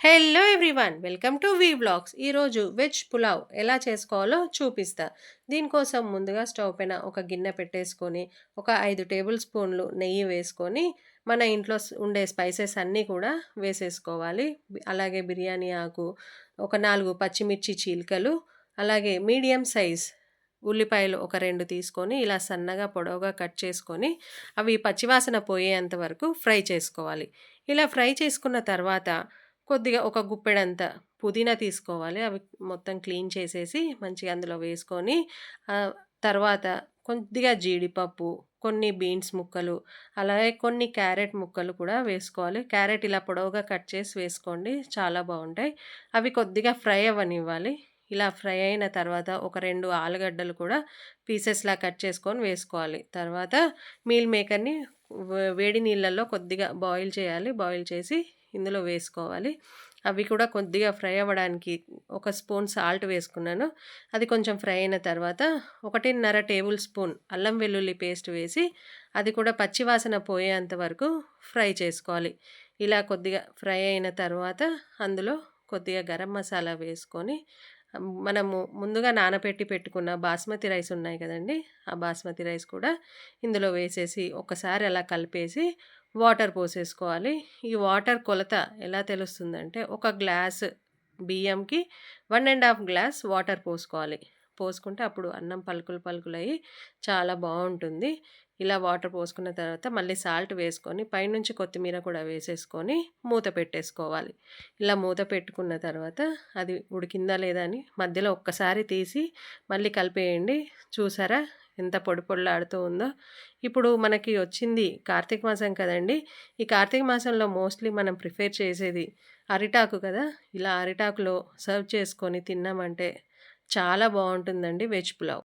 Hello everyone, welcome to V vlogs. ఈరోజు veg pulao ఎలా చేసుకోవాలో చూపిస్తా. దీనికోసం ముందుగా స్టవ్ పైన ఒక గిన్నె పెట్టేసుకొని ఒక 5 టేబుల్ స్పూన్లు నెయ్యి వేసుకొని మన ఇంట్లో ఉండే స్పైసెస్ అన్నీ కూడా వేసేసుకోవాలి. అలాగే బిర్యానీ ఆకు, ఒక 4 పచ్చిమిర్చి చీలికలు, అలాగే మీడియం సైజ్ ఉల్లిపాయలు ఒక 2 తీసుకొని ఇలా సన్నగా పొడవుగా కట్ చేసుకొని అవి పచ్చివాసన పోయేంత వరకు ఫ్రై చేసుకోవాలి. ఇలా ఫ్రై చేసుకున్న తర్వాత కొద్దిగా ఒక గుప్పెడంత పుదీనా తీసుకోవాలి. అవి మొత్తం క్లీన్ చేసేసి మంచిగా అందులో వేసుకొని తర్వాత కొద్దిగా జీడిపప్పు, కొన్ని బీన్స్ ముక్కలు, అలాగే కొన్ని క్యారెట్ ముక్కలు కూడా వేసుకోవాలి. క్యారెట్ ఇలా పొడవుగా కట్ చేసి వేసుకోండి, చాలా బాగుంటాయి. అవి కొద్దిగా ఫ్రై అవ్వనివ్వాలి. ఇలా ఫ్రై అయిన తర్వాత ఒక 2 ఆలుగడ్డలు కూడా పీసెస్లా కట్ చేసుకొని వేసుకోవాలి. తర్వాత మీల్ మేకర్ని వేడి నీళ్ళల్లో కొద్దిగా బాయిల్ చేయాలి. బాయిల్ చేసి ఇందులో వేసుకోవాలి. అవి కూడా కొద్దిగా ఫ్రై అవ్వడానికి ఒక స్పూన్ సాల్ట్ వేసుకున్నాను. అది కొంచెం ఫ్రై అయిన తర్వాత 1.5 టేబుల్ స్పూన్ అల్లం వెల్లుల్లి పేస్ట్ వేసి అది కూడా పచ్చివాసన పోయేంత వరకు ఫ్రై చేసుకోవాలి. ఇలా కొద్దిగా ఫ్రై అయిన తర్వాత అందులో కొద్దిగా గరం మసాలా వేసుకొని మనము ముందుగా నానబెట్టి పెట్టుకున్న బాస్మతి రైస్ ఉన్నాయి కదండి, ఆ బాస్మతి రైస్ కూడా ఇందులో వేసేసి ఒకసారి అలా కలిపేసి వాటర్ పోసేసుకోవాలి. ఈ వాటర్ కొలత ఎలా తెలుస్తుందంటే ఒక గ్లాస్ బియ్యంకి 1.5 గ్లాస్ వాటర్ పోసుకోవాలి. పోసుకుంటే అప్పుడు అన్నం పలుకులు పలుకులు అయ్యి చాలా బాగుంటుంది. ఇలా వాటర్ పోసుకున్న తర్వాత మళ్ళీ సాల్ట్ వేసుకొని పైనుంచి కొత్తిమీర కూడా వేసేసుకొని మూత పెట్టేసుకోవాలి. ఇలా మూత పెట్టుకున్న తర్వాత అది ఉడికిందా లేదా అని మధ్యలో ఒక్కసారి తీసి మళ్ళీ కలిపేయండి. చూసారా ఎంత పొడి పొడిలాడుతూ ఉందో. ఇప్పుడు మనకి వచ్చింది కార్తీక మాసం కదండి. ఈ కార్తీక మాసంలో మోస్ట్లీ మనం ప్రిఫర్ చేసేది అరిటాకు కదా. ఇలా అరిటాకులో సర్వ్ చేసుకొని తిన్నామంటే చాలా బాగుంటుందండి వెజ్ పులావ్.